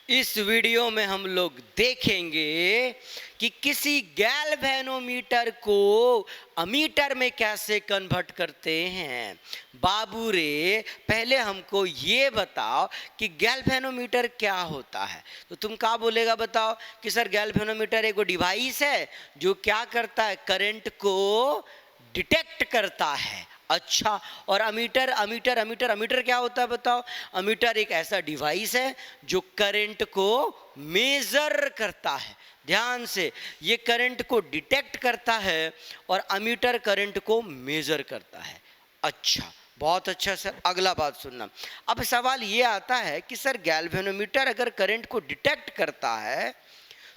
इस वीडियो में हम लोग देखेंगे कि किसी गैल्वेनोमीटर को अमीटर में कैसे कन्वर्ट करते हैं। बाबू रे, पहले हमको ये बताओ कि गैल्वेनोमीटर क्या होता है। तो तुम क्या बोलेगा, बताओ कि सर गैल्वेनोमीटर एक डिवाइस है जो क्या करता है, करंट को डिटेक्ट करता है। अच्छा, और अमीटर अमीटर अमीटर अमीटर क्या होता है बताओ। अमीटर एक ऐसा डिवाइस है जो करंट को मेजर करता है। ध्यान से, ये करंट को डिटेक्ट करता है और अमीटर करंट को मेजर करता है। अच्छा, बहुत अच्छा सर। अगला बात सुनना। अब सवाल ये आता है कि सर गैल्वेनोमीटर अगर करंट को डिटेक्ट करता है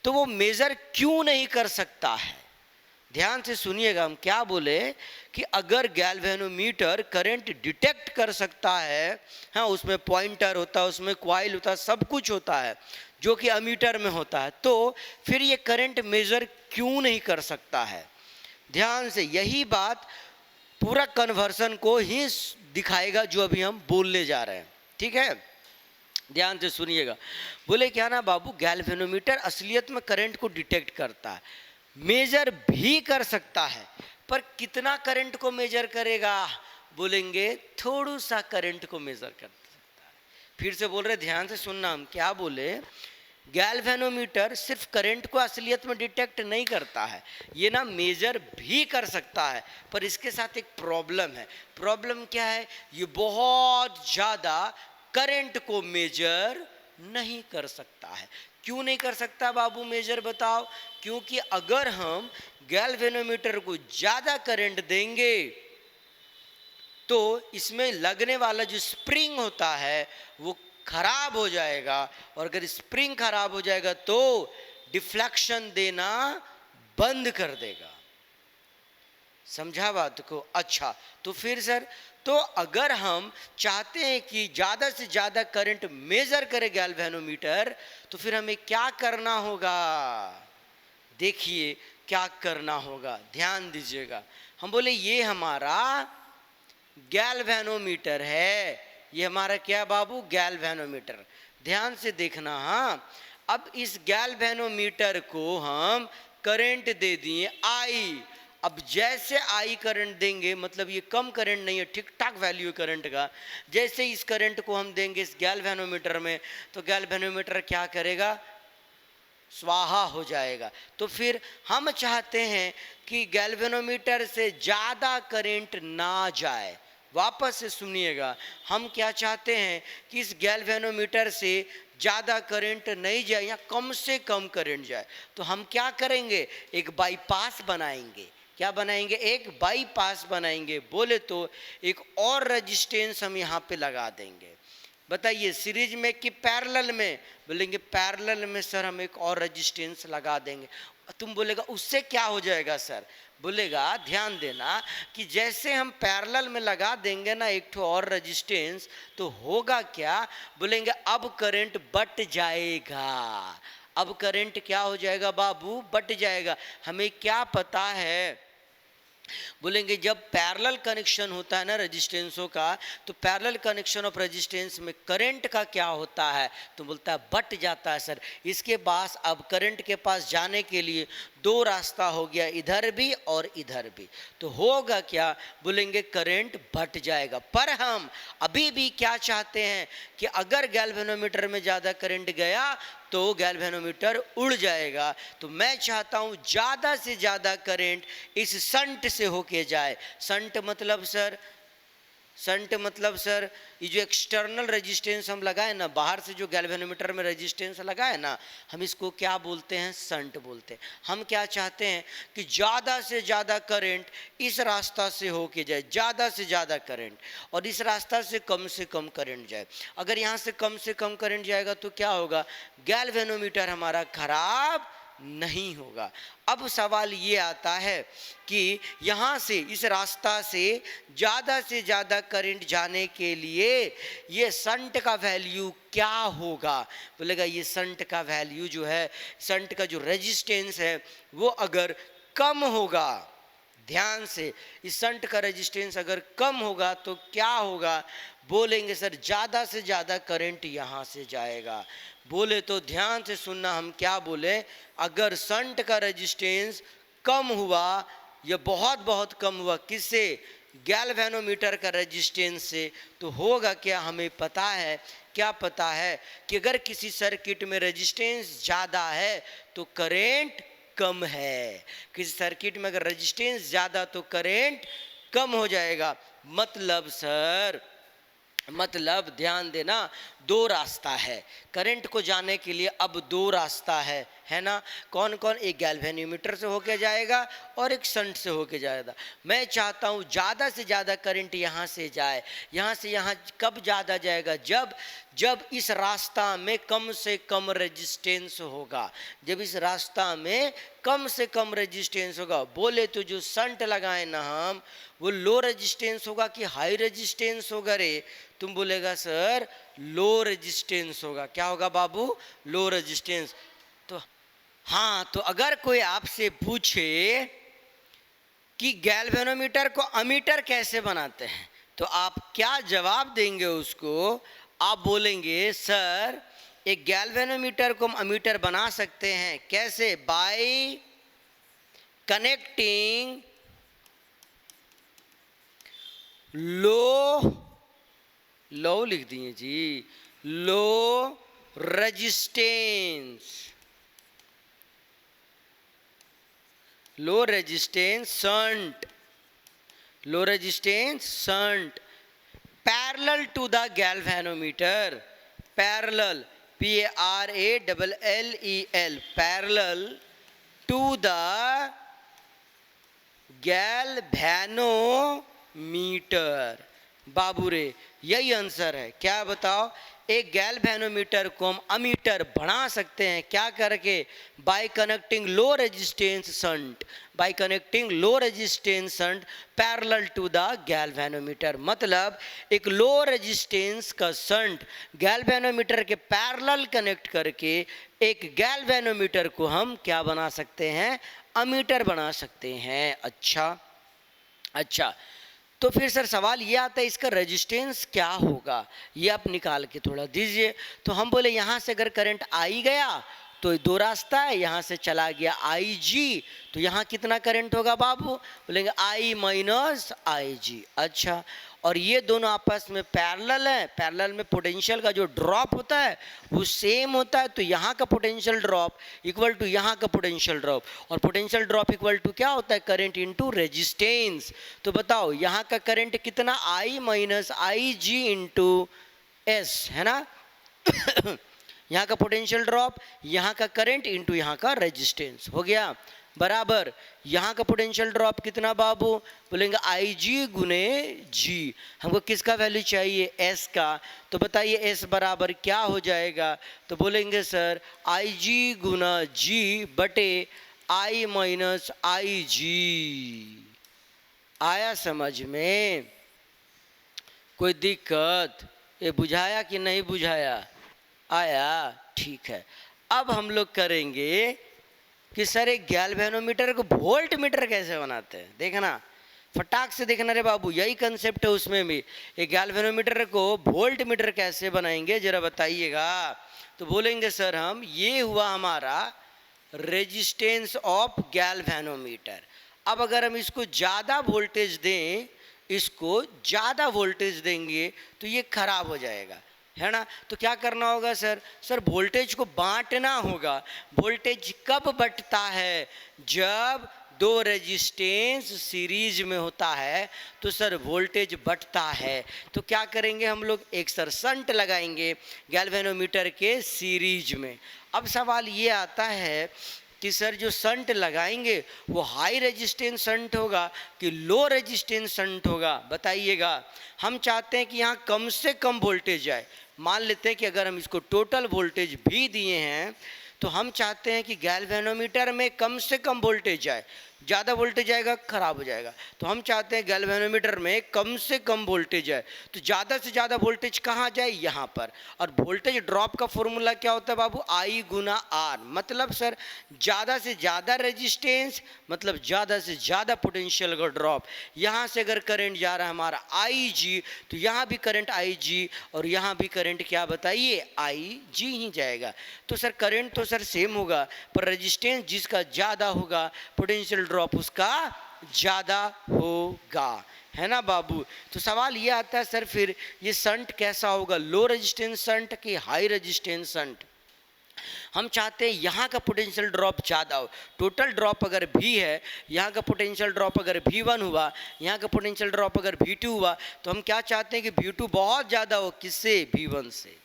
तो वो मेजर क्यों नहीं कर सकता है। ध्यान से सुनिएगा, हम क्या बोले कि अगर गैल्वेनोमीटर करंट डिटेक्ट कर सकता है, हाँ, उसमें पॉइंटर होता है, उसमें कॉइल होता है, सब कुछ होता है जो कि अमीटर में होता है, तो फिर ये करंट मेजर क्यों नहीं कर सकता है। ध्यान से, यही बात पूरा कन्वर्सन को ही दिखाएगा जो अभी हम बोलने जा रहे हैं। ठीक है, ध्यान से सुनिएगा। बोले क्या ना बाबू, गैल्वेनोमीटर असलियत में करंट को डिटेक्ट करता है, मेजर भी कर सकता है, पर कितना करंट को मेजर करेगा। बोलेंगे थोड़ा सा करंट को मेजर कर सकता है। फिर से बोल रहे, ध्यान से सुनना, हम क्या बोले, गैल्वेनोमीटर सिर्फ करंट को असलियत में डिटेक्ट नहीं करता है, ये ना मेजर भी कर सकता है, पर इसके साथ एक प्रॉब्लम है। प्रॉब्लम क्या है, ये बहुत ज़्यादा करंट को मेजर नहीं कर सकता है। क्यों नहीं कर सकता बाबू मेजर, बताओ। क्योंकि अगर हम गैल्वेनोमीटर को ज़्यादा करंट देंगे तो इसमें लगने वाला जो स्प्रिंग होता है वो खराब हो जाएगा, और अगर स्प्रिंग खराब हो जाएगा तो डिफ्लेक्शन देना बंद कर देगा। समझा बात को। अच्छा, तो फिर सर, तो अगर हम चाहते हैं कि ज़्यादा से ज़्यादा करंट मेजर करे गैल्वेनोमीटर, तो फिर हमें क्या करना होगा। देखिए क्या करना होगा, ध्यान दीजिएगा। हम बोले ये हमारा गैल्वेनोमीटर है, ये हमारा क्या बाबू, गैल्वेनोमीटर। ध्यान से देखना। हाँ, अब इस गैल्वेनोमीटर को हम करंट दे दिए आई। अब जैसे आई करंट देंगे, मतलब ये कम करंट नहीं है, ठीक ठाक वैल्यू है करंट का। जैसे इस करंट को हम देंगे इस गैल्वेनोमीटर में, तो गैल्वेनोमीटर क्या करेगा, स्वाहा हो जाएगा। तो फिर हम चाहते हैं कि गैल्वेनोमीटर से ज़्यादा करंट ना जाए। वापस से सुनिएगा, हम क्या चाहते हैं कि इस गैल्वेनोमीटर से ज़्यादा करंट नहीं जाए या कम से कम करंट जाए। तो हम क्या करेंगे, एक बाईपास बनाएंगे। क्या बनाएंगे, एक बाईपास बनाएंगे। बोले तो एक और रेजिस्टेंस हम यहाँ पे लगा देंगे। बताइए सीरीज में कि पैरेलल में। बोलेंगे पैरेलल में सर हम एक और रेजिस्टेंस लगा देंगे। तुम बोलेगा उससे क्या हो जाएगा सर। बोलेगा ध्यान देना कि जैसे हम पैरेलल में लगा देंगे ना एक ठो और रेजिस्टेंस, तो होगा क्या, बोलेंगे अब करंट बट जाएगा। अब करंट क्या हो जाएगा बाबू, बट जाएगा। हमें क्या पता है, बोलेंगे जब पैरेलल कनेक्शन होता है ना रेजिस्टेंसों का, तो पैरेलल कनेक्शन ऑफ रेजिस्टेंस में करंट का क्या होता है, तो बोलता है बट जाता है सर। इसके पास अब करंट के पास जाने के लिए दो रास्ता हो गया, इधर भी और इधर भी। तो होगा क्या, बोलेंगे करंट बट जाएगा। पर हम अभी भी क्या चाहते हैं कि अगर गैल्वेनोमीटर में ज़्यादा करंट गया तो गैल्वेनोमीटर उड़ जाएगा। तो मैं चाहता हूँ ज़्यादा से ज़्यादा करंट इस शंट से होके जाए। शंट मतलब सर, शंट मतलब सर ये जो एक्सटर्नल रेजिस्टेंस हम लगाए ना, बाहर से जो गैल्वेनोमीटर में रेजिस्टेंस लगाए ना, हम इसको क्या बोलते हैं, शंट बोलते हैं। हम क्या चाहते हैं कि ज़्यादा से ज़्यादा करंट इस रास्ता से होके जाए, ज़्यादा से ज़्यादा करंट, और इस रास्ता से कम करंट जाए। अगर यहाँ से कम करंट जाएगा तो क्या होगा, गैल्वेनोमीटर हमारा खराब नहीं होगा। अब सवाल ये आता है कि यहाँ से इस रास्ता से ज़्यादा करंट जाने के लिए ये शंट का वैल्यू क्या होगा। बोलेगा ये शंट का वैल्यू जो है, शंट का जो रेजिस्टेंस है वो अगर कम होगा, ध्यान से, इस शंट का रेजिस्टेंस अगर कम होगा तो क्या होगा, बोलेंगे सर ज़्यादा से ज़्यादा करंट यहाँ से जाएगा। बोले तो ध्यान से सुनना, हम क्या बोले, अगर शंट का रेजिस्टेंस कम हुआ या बहुत बहुत कम हुआ किससे, गैल्वेनोमीटर का रेजिस्टेंस से, तो होगा क्या, हमें पता है, क्या पता है कि अगर किसी सर्किट में रेजिस्टेंस ज़्यादा है तो करेंट कम है, किसी सर्किट में अगर रेजिस्टेंस ज़्यादा तो करेंट कम हो जाएगा। मतलब सर, मतलब ध्यान देना, दो रास्ता है करंट को जाने के लिए, अब दो रास्ता है ना, कौन कौन, एक गैल्वेनोमीटर से होके जाएगा और एक शंट से होके जाएगा। मैं चाहता हूँ ज़्यादा से ज़्यादा करंट यहाँ से जाए, यहाँ से यहाँ कब ज़्यादा जाएगा, जब इस रास्ता में कम से कम रेजिस्टेंस होगा, जब इस रास्ता में कम से कम रेजिस्टेंस होगा। बोले तो जो शंट लगाए ना हम, वो लो रेजिस्टेंस होगा कि हाई रेजिस्टेंस होगा रे, तुम बोलेगा सर लो रेजिस्टेंस होगा। क्या होगा बाबू, लो रेजिस्टेंस। तो हाँ, तो अगर कोई आपसे पूछे कि गैल्वेनोमीटर को अमीटर कैसे बनाते हैं, तो आप क्या जवाब देंगे उसको, आप बोलेंगे सर एक गैल्वेनोमीटर को हम अमीटर बना सकते हैं कैसे, बाय कनेक्टिंग लो लिख दिए जी, low resistance shunt parallel to the galvanometer, parallel PARALLEL, parallel to the galvanometer. बाबू रे यही आंसर है, क्या बताओ, एक गैल्वेनोमीटर को हम अमीटर बना सकते हैं क्या करके, by connecting low resistance shunt, by connecting low resistance shunt parallel to the galvanometer. मतलब एक लो रेजिस्टेंस का शंट गैल्वेनोमीटर के पैरेलल कनेक्ट करके एक गैल्वेनोमीटर को हम क्या बना सकते हैं, अमीटर बना सकते हैं। अच्छा, तो फिर सर सवाल ये आता है इसका रेजिस्टेंस क्या होगा, ये आप निकाल के थोड़ा दीजिए। तो हम बोले यहाँ से अगर करंट आई गया तो दो रास्ता है, यहाँ से चला गया IG, तो यहाँ कितना करंट होगा बाबू, बोलेंगे I माइनस IG। अच्छा, और ये दोनों आपस में पैरेलल है, पैरेलल में पोटेंशियल का जो ड्रॉप होता है वो सेम होता है, तो यहाँ का पोटेंशियल ड्रॉप इक्वल टू यहाँ का पोटेंशियल ड्रॉप, और पोटेंशियल ड्रॉप इक्वल टू क्या होता है, करंट इनटू रेजिस्टेंस। तो बताओ यहाँ का करंट कितना, I minus IG into S है ना यहाँ का पोटेंशियल ड्रॉप, यहाँ का करंट इंटू यहाँ का रेजिस्टेंस हो गया, बराबर यहाँ का पोटेंशियल ड्रॉप कितना बाबू, बोलेंगे IG गुने G। हमको किसका वैल्यू चाहिए, S का, तो बताइए S बराबर क्या हो जाएगा, तो बोलेंगे सर IG गुना G बटे I माइनस IG। आया समझ में, कोई दिक्कत, ये बुझाया कि नहीं बुझाया, आया, ठीक है। अब हम लोग करेंगे कि सर एक गैल्वेनोमीटर को वोल्ट मीटर कैसे बनाते हैं, देखना फटाक से देखना रे बाबू, यही कंसेप्ट है उसमें भी। एक गैल्वेनोमीटर को वोल्ट मीटर कैसे बनाएंगे जरा बताइएगा। तो बोलेंगे सर हम, ये हुआ हमारा रेजिस्टेंस ऑफ गैल्वेनोमीटर। अब अगर हम इसको ज़्यादा वोल्टेज दें, इसको ज़्यादा वोल्टेज देंगे तो ये खराब हो जाएगा, है ना। तो क्या करना होगा सर वोल्टेज को बांटना होगा। वोल्टेज कब बढ़ता है, जब दो रेजिस्टेंस सीरीज में होता है तो सर वोल्टेज बढ़ता है। तो क्या करेंगे हम लोग, एक सर शंट लगाएंगे गैल्वेनोमीटर के सीरीज में। अब सवाल ये आता है कि सर जो शंट लगाएंगे वो हाई रेजिस्टेंस शंट होगा कि लो रेजिस्टेंस शंट होगा, बताइएगा। हम चाहते हैं कि यहाँ कम से कम वोल्टेज आए। मान लेते हैं कि अगर हम इसको टोटल वोल्टेज भी दिए हैं तो हम चाहते हैं कि गैल्वेनोमीटर में कम से कम वोल्टेज आए। ज़्यादा वोल्टेज आएगा खराब हो जाएगा। तो हम चाहते हैं गैल्वेनोमीटर में कम से कम वोल्टेज है, तो ज़्यादा से ज़्यादा वोल्टेज कहाँ जाए, यहाँ पर। और वोल्टेज ड्रॉप का फॉर्मूला क्या होता है बाबू, आई गुना आर। मतलब सर ज़्यादा से ज़्यादा रेजिस्टेंस मतलब ज़्यादा से ज़्यादा पोटेंशियल का ड्रॉप। यहाँ से अगर करंट जा रहा है हमारा आई जी, तो यहाँ भी करंट आई जी और यहाँ भी करंट क्या बताइए, आई जी ही जाएगा। तो सर करंट तो सर सेम होगा, पर रेजिस्टेंस जिसका ज़्यादा होगा पोटेंशियल ड्रॉप उसका ज़्यादा होगा, है ना बाबू। तो सवाल ये आता है सर फिर ये शंट कैसा होगा, लो रेजिस्टेंस शंट कि हाई रेजिस्टेंस शंट। हम चाहते हैं यहाँ का पोटेंशियल ड्रॉप ज़्यादा हो। टोटल ड्रॉप अगर भी है, यहाँ का पोटेंशियल ड्रॉप अगर V1 हुआ, यहाँ का पोटेंशियल ड्रॉप अगर V2 हुआ, तो हम क्या चाहते हैं कि V2 बहुत ज़्यादा हो, किससे, V1 से,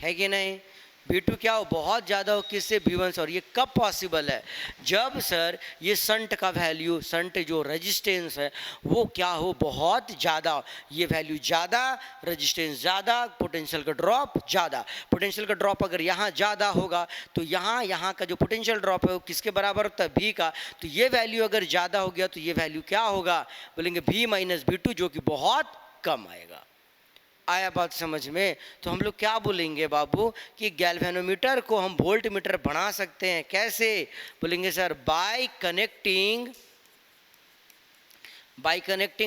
है कि नहीं। V2 क्या हो, बहुत ज़्यादा हो, किससे, V1 से। और ये कब पॉसिबल है, जब सर ये शंट का वैल्यू, शंट जो रेजिस्टेंस है वो क्या हो, बहुत ज़्यादा हो। ये वैल्यू ज़्यादा, रेजिस्टेंस ज़्यादा, पोटेंशियल का ड्रॉप ज़्यादा। पोटेंशियल का ड्रॉप अगर यहाँ ज़्यादा होगा तो यहाँ का जो पोटेंशियल ड्रॉप है वो किसके बराबर होता है, V का। तो ये वैल्यू अगर ज़्यादा हो गया तो ये वैल्यू क्या होगा, बोलेंगे V माइनस V2, जो कि बहुत कम आएगा। आया बात समझ में। तो हम लोग क्या बोलेंगे बाबू कि गैल्वेनोमीटर को हम वोल्ट मीटर बना सकते हैं, कैसे, बोलेंगे सर बाय कनेक्टिंग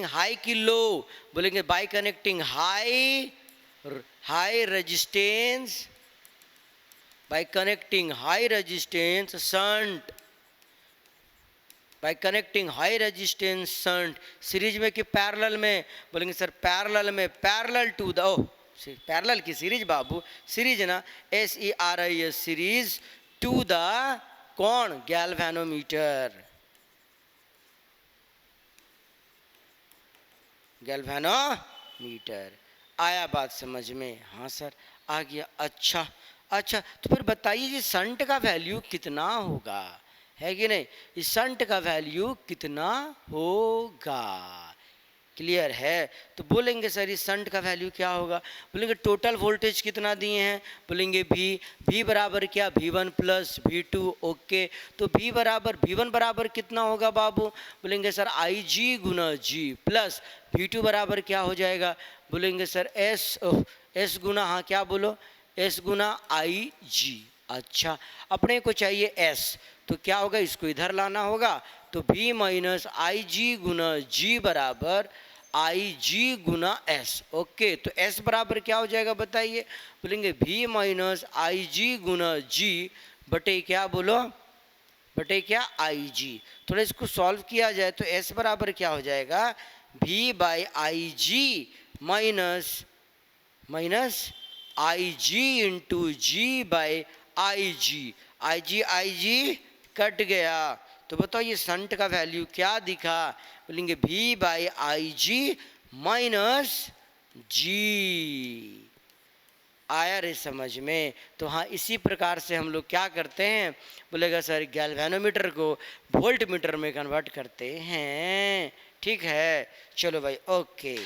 हाई की लो, बोलेंगे bye connecting high resistance, bye connecting high resistance shunt, by connecting high resistance shunt, series में कि पैरेलल में, बोलेंगे सर पैरेलल में, पैरेलल टू द, पैरेलल की सीरीज बाबू, सीरीज ना, SERIS सीरीज टू द कौन, गैल्वेनोमीटर, गैल्वेनोमीटर। आया बात समझ में, हाँ सर आ गया। अच्छा तो फिर बताइए जी शंट का वैल्यू कितना होगा, है कि नहीं, इस शंट का वैल्यू कितना होगा, क्लियर है। तो बोलेंगे सर इस शंट का वैल्यू क्या होगा, बोलेंगे टोटल वोल्टेज कितना दिए हैं, बोलेंगे V बराबर क्या, V1 प्लस V2, ओके। तो V1 बराबर कितना होगा बाबू, बोलेंगे सर IG गुना G प्लस V2 बराबर क्या हो जाएगा, बोलेंगे सर S गुना, हाँ क्या बोलो, S गुना IG। अच्छा अपने को चाहिए S, तो क्या होगा, इसको इधर लाना होगा। तो V माइनस IG गुना G बराबर IG गुना S, ओके। तो S बराबर क्या हो जाएगा बताइए, बोलेंगे V माइनस IG गुना G बटे क्या बोलो, बटे क्या IG। थोड़ा इसको सॉल्व किया जाए तो S बराबर क्या हो जाएगा, V by IG minus IG into G by IG cut गया। तो बताओ ये शंट का वैल्यू क्या दिखा, बोलेंगे V by IG minus G। आया रे समझ में। तो हाँ इसी प्रकार से हम लोग क्या करते हैं, बोलेगा सर गैल्वेनोमीटर को वोल्ट मीटर में कन्वर्ट करते हैं, ठीक है। चलो भाई ओके।